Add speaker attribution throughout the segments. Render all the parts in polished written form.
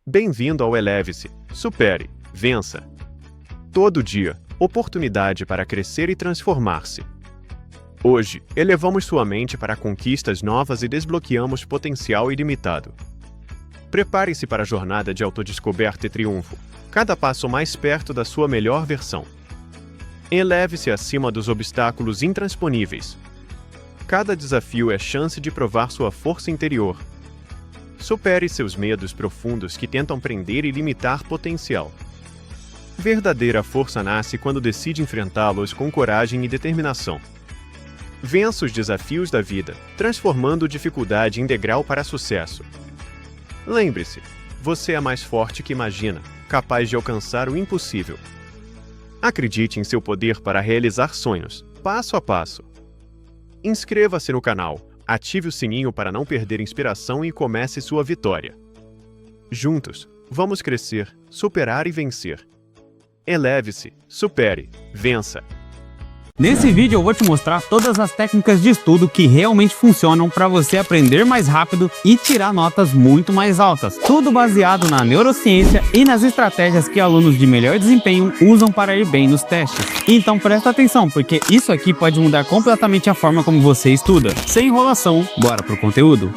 Speaker 1: Bem-vindo ao Eleve-se, Supere, Vença. Todo dia, oportunidade para crescer e transformar-se. Hoje, elevamos sua mente para conquistas novas e desbloqueamos potencial ilimitado. Prepare-se para a jornada de autodescoberta e triunfo, cada passo mais perto da sua melhor versão. Eleve-se acima dos obstáculos intransponíveis. Cada desafio é chance de provar sua força interior. Supere seus medos profundos que tentam prender e limitar potencial. Verdadeira força nasce quando decide enfrentá-los com coragem e determinação. Vença os desafios da vida, transformando dificuldade em degrau para sucesso. Lembre-se, você é mais forte que imagina, capaz de alcançar o impossível. Acredite em seu poder para realizar sonhos, passo a passo. Inscreva-se no canal, ative o sininho para não perder inspiração e comece sua vitória. Juntos, vamos crescer, superar e vencer. Eleve-se, supere, vença.
Speaker 2: Nesse vídeo eu vou te mostrar todas as técnicas de estudo que realmente funcionam para você aprender mais rápido e tirar notas muito mais altas. Tudo baseado na neurociência e nas estratégias que alunos de melhor desempenho usam para ir bem nos testes. Então presta atenção, porque isso aqui pode mudar completamente a forma como você estuda. Sem enrolação, bora pro conteúdo.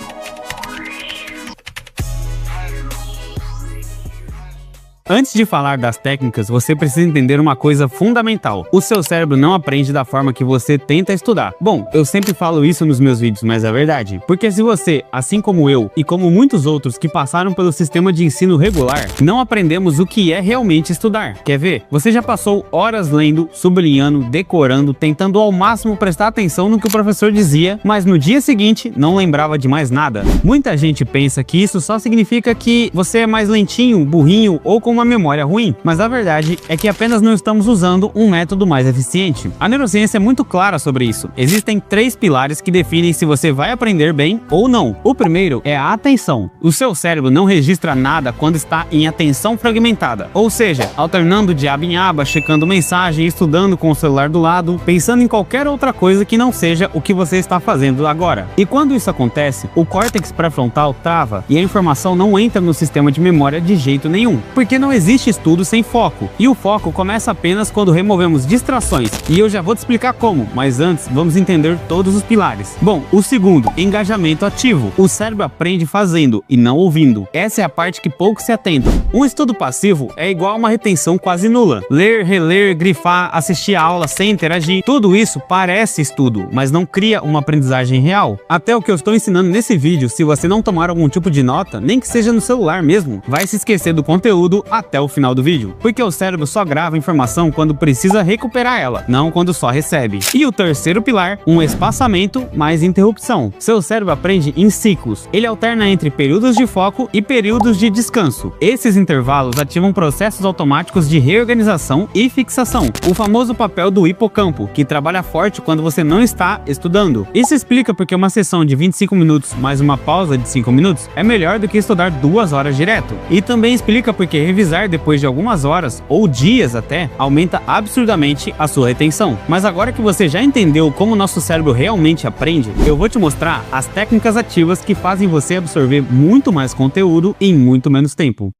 Speaker 2: Antes de falar das técnicas, você precisa entender uma coisa fundamental. O seu cérebro não aprende da forma que você tenta estudar. Bom, eu sempre falo isso nos meus vídeos, mas é verdade. Porque se você, assim como eu e como muitos outros que passaram pelo sistema de ensino regular, não aprendemos o que é realmente estudar. Quer ver? Você já passou horas lendo, sublinhando, decorando, tentando ao máximo prestar atenção no que o professor dizia, mas no dia seguinte não lembrava de mais nada. Muita gente pensa que isso só significa que você é mais lentinho, burrinho ou com uma memória ruim, mas a verdade é que apenas não estamos usando um método mais eficiente. A neurociência é muito clara sobre isso. Existem 3 pilares que definem se você vai aprender bem ou não. O primeiro é a atenção. O seu cérebro não registra nada quando está em atenção fragmentada, ou seja, alternando de aba em aba, checando mensagem, estudando com o celular do lado, pensando em qualquer outra coisa que não seja o que você está fazendo agora. E quando isso acontece, o córtex pré-frontal trava e a informação não entra no sistema de memória de jeito nenhum, porque não existe estudo sem foco, e o foco começa apenas quando removemos distrações, e eu já vou te explicar como, mas antes vamos entender todos os pilares. Bom, o segundo, engajamento ativo. O cérebro aprende fazendo e não ouvindo. Essa é a parte que poucos se atentam. Um estudo passivo é igual a uma retenção quase nula. Ler, reler, grifar, assistir a aula sem interagir, tudo isso parece estudo, mas não cria uma aprendizagem real. Até o que eu estou ensinando nesse vídeo, se você não tomar algum tipo de nota, nem que seja no celular mesmo, vai se esquecer do conteúdo até o final do vídeo, porque o cérebro só grava informação quando precisa recuperar ela, não quando só recebe. E o terceiro pilar, um espaçamento mais interrupção. Seu cérebro aprende em ciclos. Ele alterna entre períodos de foco e períodos de descanso. Esses intervalos ativam processos automáticos de reorganização e fixação, o famoso papel do hipocampo, que trabalha forte quando você não está estudando. Isso explica porque uma sessão de 25 minutos mais uma pausa de 5 minutos é melhor do que estudar 2 horas direto. E também explica porque revisar depois de algumas horas, ou dias até, aumenta absurdamente a sua retenção. Mas agora que você já entendeu como o nosso cérebro realmente aprende, eu vou te mostrar as técnicas ativas que fazem você absorver muito mais conteúdo em muito menos tempo.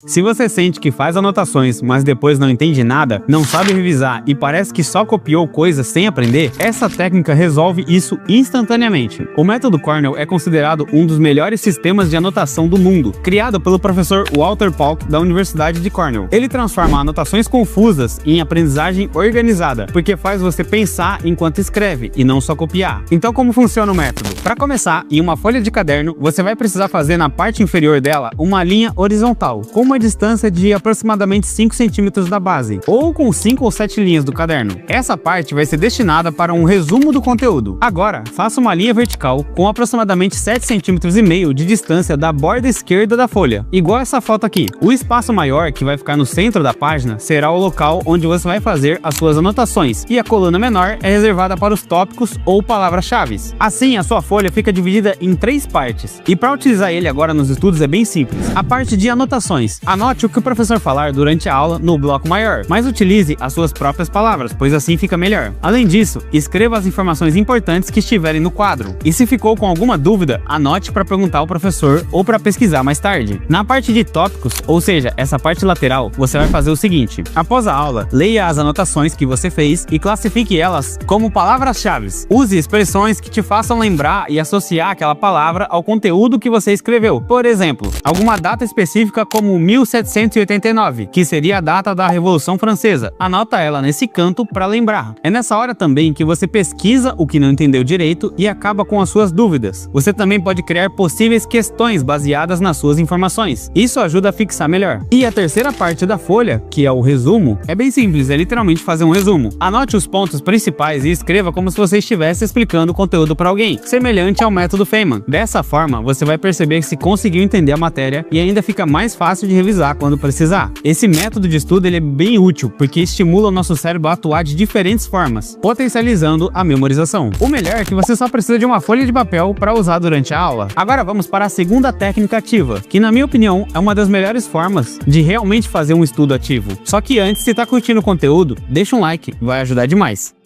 Speaker 2: Se você sente que faz anotações, mas depois não entende nada, não sabe revisar e parece que só copiou coisas sem aprender, essa técnica resolve isso instantaneamente. O método Cornell é considerado um dos melhores sistemas de anotação do mundo, criado pelo professor Walter Paulk da Universidade de Cornell. Ele transforma anotações confusas em aprendizagem organizada, porque faz você pensar enquanto escreve e não só copiar. Então como funciona o método? Para começar, em uma folha de caderno, você vai precisar fazer na parte inferior dela uma linha horizontal, com uma distância de aproximadamente 5 centímetros da base, ou com 5 ou 7 linhas do caderno. Essa parte vai ser destinada para um resumo do conteúdo. Agora, faça uma linha vertical com aproximadamente 7,5 centímetros de distância da borda esquerda da folha, igual essa foto aqui. O espaço maior, que vai ficar no centro da página, será o local onde você vai fazer as suas anotações, e a coluna menor é reservada para os tópicos ou palavras-chave. Assim, a sua folha fica dividida em 3 partes, e para utilizar ele agora nos estudos é bem simples. A parte de anotações simples. Anote o que o professor falar durante a aula no bloco maior, mas utilize as suas próprias palavras, pois assim fica melhor. Além disso, escreva as informações importantes que estiverem no quadro. E se ficou com alguma dúvida, anote para perguntar ao professor ou para pesquisar mais tarde. Na parte de tópicos, ou seja, essa parte lateral, você vai fazer o seguinte: após a aula, leia as anotações que você fez e classifique elas como palavras-chave. Use expressões que te façam lembrar e associar aquela palavra ao conteúdo que você escreveu. Por exemplo, alguma data específica como 1789, que seria a data da Revolução Francesa. Anota ela nesse canto para lembrar. É nessa hora também que você pesquisa o que não entendeu direito e acaba com as suas dúvidas. Você também pode criar possíveis questões baseadas nas suas informações. Isso ajuda a fixar melhor. E a terceira parte da folha, que é o resumo, é bem simples, é literalmente fazer um resumo. Anote os pontos principais e escreva como se você estivesse explicando o conteúdo para alguém, semelhante ao método Feynman. Dessa forma, você vai perceber que se conseguiu entender a matéria e ainda fica mais fácil de revisar quando precisar. Esse método de estudo ele é bem útil, porque estimula o nosso cérebro a atuar de diferentes formas, potencializando a memorização. O melhor é que você só precisa de uma folha de papel para usar durante a aula. Agora vamos para a segunda técnica ativa, que na minha opinião é uma das melhores formas de realmente fazer um estudo ativo. Só que antes, se tá curtindo o conteúdo, deixa um like, vai ajudar demais.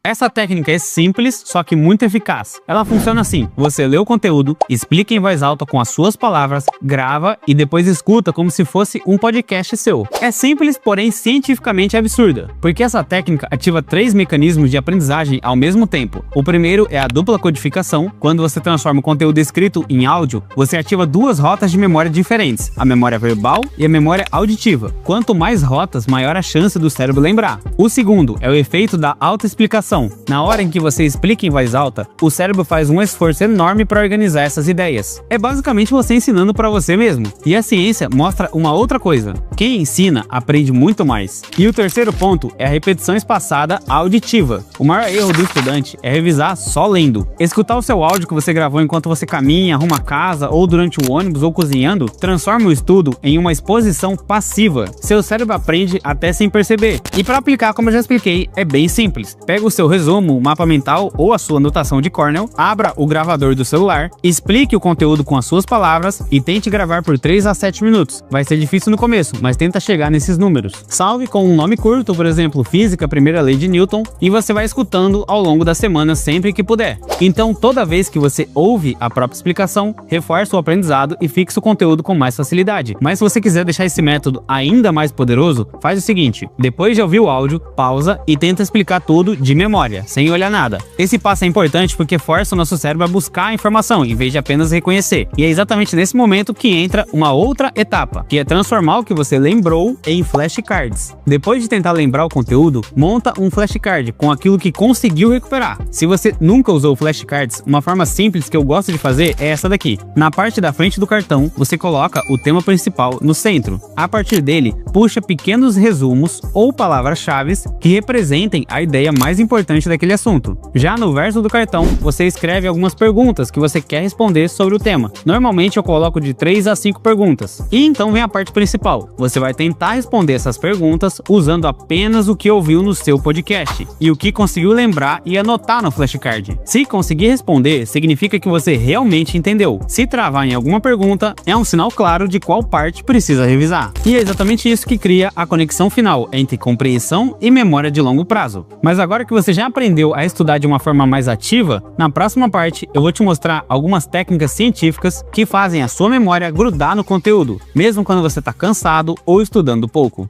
Speaker 2: Essa técnica é simples, só que muito eficaz. Ela funciona assim: você lê o conteúdo, explica em voz alta com as suas palavras, grava e depois escuta como se fosse um podcast seu. É simples, porém cientificamente absurda, porque essa técnica ativa 3 mecanismos de aprendizagem ao mesmo tempo. O primeiro é a dupla codificação. Quando você transforma o conteúdo escrito em áudio, você ativa 2 rotas de memória diferentes, a memória verbal e a memória auditiva. Quanto mais rotas, maior a chance do cérebro lembrar. O segundo é o efeito da autoexplicação. Na hora em que você explica em voz alta, o cérebro faz um esforço enorme para organizar essas ideias. É basicamente você ensinando para você mesmo. E a ciência mostra uma outra coisa: quem ensina aprende muito mais. E o terceiro ponto é a repetição espaçada auditiva. O maior erro do estudante é revisar só lendo. Escutar o seu áudio que você gravou enquanto você caminha, arruma a casa, ou durante o ônibus ou cozinhando, transforma o estudo em uma exposição passiva. Seu cérebro aprende até sem perceber. E para aplicar, como eu já expliquei, é bem simples. Pega o seu resumo, mapa mental ou a sua anotação de Cornell, abra o gravador do celular, explique o conteúdo com as suas palavras e tente gravar por 3 a 7 minutos. Vai ser difícil no começo, mas tenta chegar nesses números. Salve com um nome curto, por exemplo, Física, Primeira Lei de Newton, e você vai escutando ao longo da semana sempre que puder. Então, toda vez que você ouve a própria explicação, reforça o aprendizado e fixa o conteúdo com mais facilidade. Mas se você quiser deixar esse método ainda mais poderoso, faz o seguinte: depois de ouvir o áudio, pausa e tenta explicar tudo de memória, sem olhar nada. Esse passo é importante porque força o nosso cérebro a buscar a informação, em vez de apenas reconhecer. E é exatamente nesse momento que entra uma outra etapa, que é transformar o que você lembrou em flashcards. Depois de tentar lembrar o conteúdo, monta um flashcard com aquilo que conseguiu recuperar. Se você nunca usou flashcards, uma forma simples que eu gosto de fazer é essa daqui. Na parte da frente do cartão, você coloca o tema principal no centro. A partir dele, puxa pequenos resumos ou palavras-chave que representem a ideia mais importante daquele assunto. Já no verso do cartão, você escreve algumas perguntas que você quer responder sobre o tema. Normalmente eu coloco de 3 a 5 perguntas. E então vem a parte principal. Você vai tentar responder essas perguntas usando apenas o que ouviu no seu podcast e o que conseguiu lembrar e anotar no flashcard. Se conseguir responder, significa que você realmente entendeu. Se travar em alguma pergunta, é um sinal claro de qual parte precisa revisar. E é exatamente isso que cria a conexão final entre compreensão e memória de longo prazo. Mas agora que você já aprendeu a estudar de uma forma mais ativa, na próxima parte eu vou te mostrar algumas técnicas científicas que fazem a sua memória grudar no conteúdo, mesmo quando você está cansado ou estudando pouco.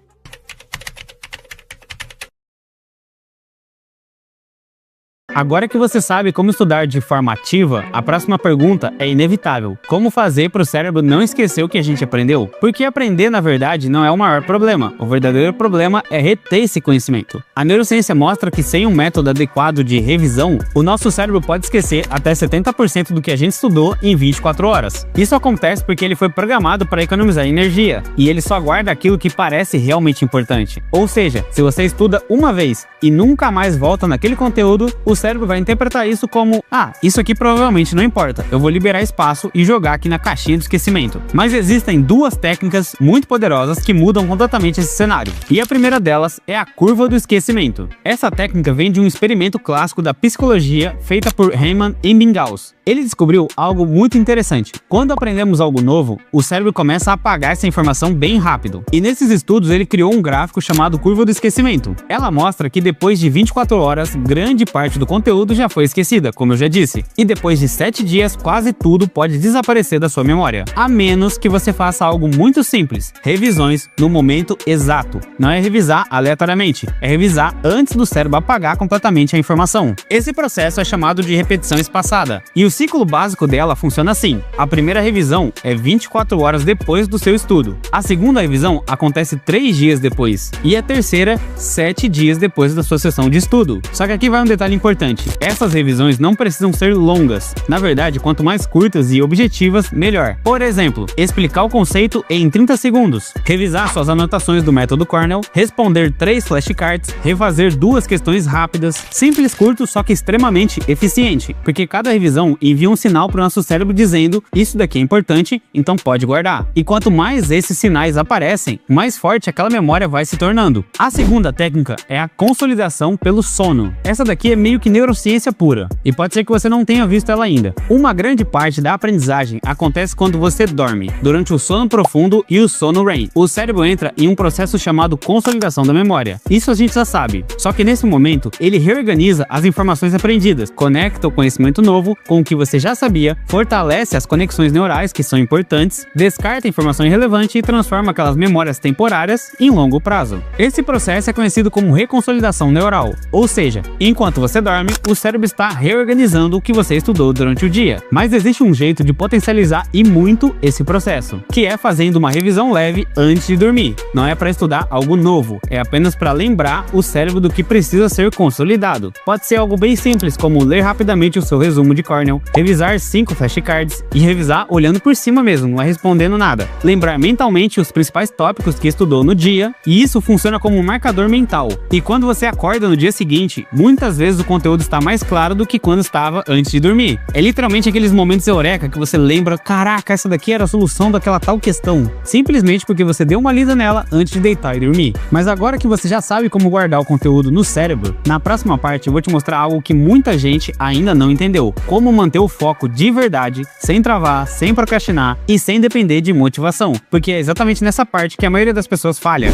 Speaker 2: Agora que você sabe como estudar de forma ativa, a próxima pergunta é inevitável: como fazer para o cérebro não esquecer o que a gente aprendeu? Porque aprender, na verdade, não é o maior problema. O verdadeiro problema é reter esse conhecimento. A neurociência mostra que sem um método adequado de revisão, o nosso cérebro pode esquecer até 70% do que a gente estudou em 24 horas. Isso acontece porque ele foi programado para economizar energia, e ele só guarda aquilo que parece realmente importante. Ou seja, se você estuda uma vez e nunca mais volta naquele conteúdo, o cérebro vai interpretar isso como: ah, isso aqui provavelmente não importa, eu vou liberar espaço e jogar aqui na caixinha do esquecimento. Mas existem duas técnicas muito poderosas que mudam completamente esse cenário. E a primeira delas é a curva do esquecimento. Essa técnica vem de um experimento clássico da psicologia feita por Riemann e Ebbinghaus. Ele descobriu algo muito interessante. Quando aprendemos algo novo, o cérebro começa a apagar essa informação bem rápido. E nesses estudos ele criou um gráfico chamado curva do esquecimento. Ela mostra que depois de 24 horas, grande parte do conteúdo já foi esquecida, como eu já disse. E depois de 7 dias, quase tudo pode desaparecer da sua memória. A menos que você faça algo muito simples: revisões no momento exato. Não é revisar aleatoriamente, é revisar antes do cérebro apagar completamente a informação. Esse processo é chamado de repetição espaçada. E o ciclo básico dela funciona assim: a primeira revisão é 24 horas depois do seu estudo. A segunda revisão acontece 3 dias depois. E a terceira, 7 dias depois da sua sessão de estudo. Só que aqui vai um detalhe importante: essas revisões não precisam ser longas. Na verdade, quanto mais curtas e objetivas, melhor. Por exemplo, explicar o conceito em 30 segundos, revisar suas anotações do método Cornell, responder 3 flashcards, refazer 2 questões rápidas. Simples, curto, só que extremamente eficiente, porque cada revisão envia um sinal para o nosso cérebro dizendo: isso daqui é importante, então pode guardar. E quanto mais esses sinais aparecem, mais forte aquela memória vai se tornando. A segunda técnica é a consolidação pelo sono. Essa daqui é meio que neurociência pura, e pode ser que você não tenha visto ela ainda. Uma grande parte da aprendizagem acontece quando você dorme, durante o sono profundo e o sono REM. O cérebro entra em um processo chamado consolidação da memória. Isso a gente já sabe, só que nesse momento ele reorganiza as informações aprendidas, conecta o conhecimento novo com o que você já sabia, fortalece as conexões neurais que são importantes, descarta a informação irrelevante e transforma aquelas memórias temporárias em longo prazo. Esse processo é conhecido como reconsolidação neural, ou seja, enquanto você dorme, o cérebro está reorganizando o que você estudou durante o dia. Mas existe um jeito de potencializar e muito esse processo, que é fazendo uma revisão leve antes de dormir. Não é para estudar algo novo, é apenas para lembrar o cérebro do que precisa ser consolidado. Pode ser algo bem simples, como ler rapidamente o seu resumo de Cornell, revisar 5 flashcards e revisar olhando por cima mesmo, não é respondendo nada. Lembrar mentalmente os principais tópicos que estudou no dia, e isso funciona como um marcador mental. E quando você acorda no dia seguinte, muitas vezes o conteúdo está mais claro do que quando estava antes de dormir. É literalmente aqueles momentos eureka que você lembra: caraca, essa daqui era a solução daquela tal questão, simplesmente porque você deu uma lida nela antes de deitar e dormir. Mas agora que você já sabe como guardar o conteúdo no cérebro, na próxima parte eu vou te mostrar algo que muita gente ainda não entendeu: como manter o foco de verdade, sem travar, sem procrastinar e sem depender de motivação, porque é exatamente nessa parte que a maioria das pessoas falha.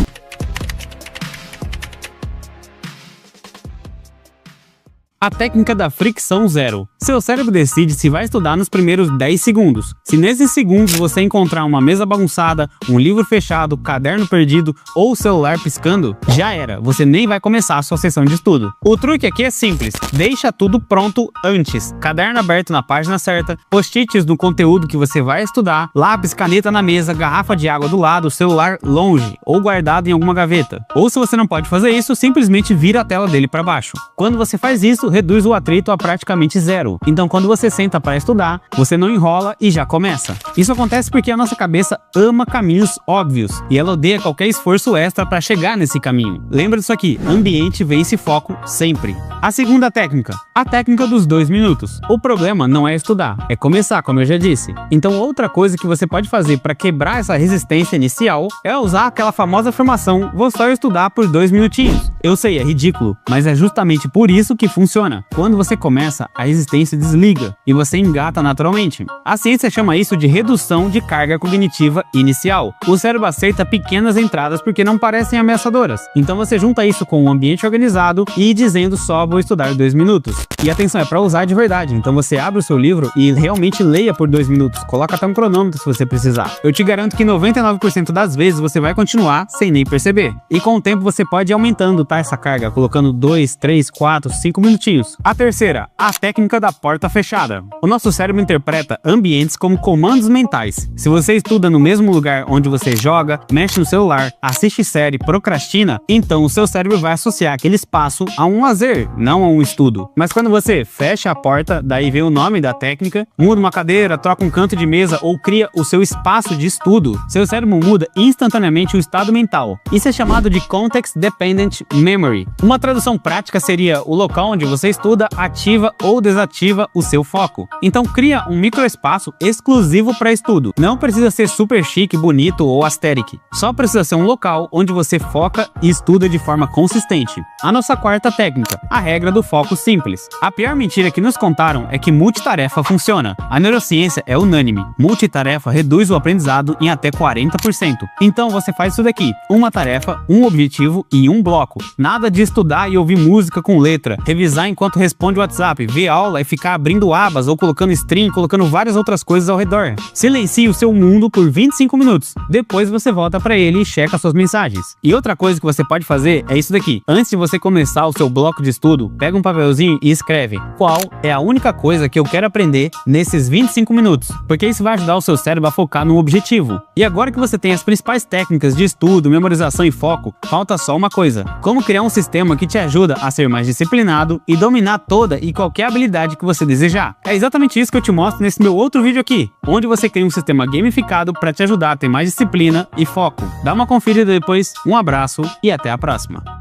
Speaker 2: A técnica da fricção zero. Seu cérebro decide se vai estudar nos primeiros 10 segundos. Se nesses segundos você encontrar uma mesa bagunçada, um livro fechado, caderno perdido ou o celular piscando, já era, você nem vai começar a sua sessão de estudo. O truque aqui é simples: deixa tudo pronto antes. Caderno aberto na página certa, post-its no conteúdo que você vai estudar, lápis, caneta na mesa, garrafa de água do lado, celular longe ou guardado em alguma gaveta. Ou se você não pode fazer isso, simplesmente vira a tela dele para baixo. Quando você faz isso, reduz o atrito a praticamente zero. Então quando você senta para estudar, você não enrola e já começa. Isso acontece porque a nossa cabeça ama caminhos óbvios e ela odeia qualquer esforço extra para chegar nesse caminho. Lembra disso aqui: ambiente vence foco sempre. A segunda técnica, a técnica dos 2 minutos. O problema não é estudar, é começar, como eu já disse. Então outra coisa que você pode fazer para quebrar essa resistência inicial é usar aquela famosa afirmação: vou só estudar por 2 minutinhos. Eu sei, é ridículo, mas é justamente por isso que funciona. Quando você começa, a resistência desliga e você engata naturalmente. A ciência chama isso de redução de carga cognitiva inicial. O cérebro aceita pequenas entradas porque não parecem ameaçadoras. Então você junta isso com um ambiente organizado e dizendo: só vou estudar 2 minutos. E atenção, é para usar de verdade. Então você abre o seu livro e realmente leia por 2 minutos. Coloca até um cronômetro se você precisar. Eu te garanto que 99% das vezes você vai continuar sem nem perceber. E com o tempo você pode ir aumentando, tá, essa carga, colocando 2, 3, 4, 5 minutinhos. A terceira, a técnica da porta fechada. O nosso cérebro interpreta ambientes como comandos mentais. Se você estuda no mesmo lugar onde você joga, mexe no celular, assiste série, procrastina, então o seu cérebro vai associar aquele espaço a um lazer, não a um estudo. Mas quando você fecha a porta, daí vem o nome da técnica, muda uma cadeira, troca um canto de mesa ou cria o seu espaço de estudo, seu cérebro muda instantaneamente o estado mental. Isso é chamado de Context Dependent Memory. Uma tradução prática seria o local onde você estuda ativa ou desativa o seu foco. Então cria um microespaço exclusivo para estudo. Não precisa ser super chique, bonito ou aesthetic. Só precisa ser um local onde você foca e estuda de forma consistente. A nossa quarta técnica, a regra do foco simples. A pior mentira que nos contaram é que multitarefa funciona. A neurociência é unânime. Multitarefa reduz o aprendizado em até 40%. Então você faz isso daqui: uma tarefa, um objetivo e um bloco. Nada de estudar e ouvir música com letra, revisar enquanto responde o WhatsApp, ver aula e ficar abrindo abas ou colocando stream, colocando várias outras coisas ao redor. Silencie o seu mundo por 25 minutos. Depois você volta para ele e checa suas mensagens. E outra coisa que você pode fazer é isso daqui. Antes de você começar o seu bloco de estudo, pega um papelzinho e escreve: qual é a única coisa que eu quero aprender nesses 25 minutos? Porque isso vai ajudar o seu cérebro a focar no objetivo. E agora que você tem as principais técnicas de estudo, memorização e foco, falta só uma coisa: como criar um sistema que te ajuda a ser mais disciplinado e dominar toda e qualquer habilidade que você desejar. É exatamente isso que eu te mostro nesse meu outro vídeo aqui, onde você cria um sistema gamificado para te ajudar a ter mais disciplina e foco. Dá uma conferida depois, um abraço e até a próxima.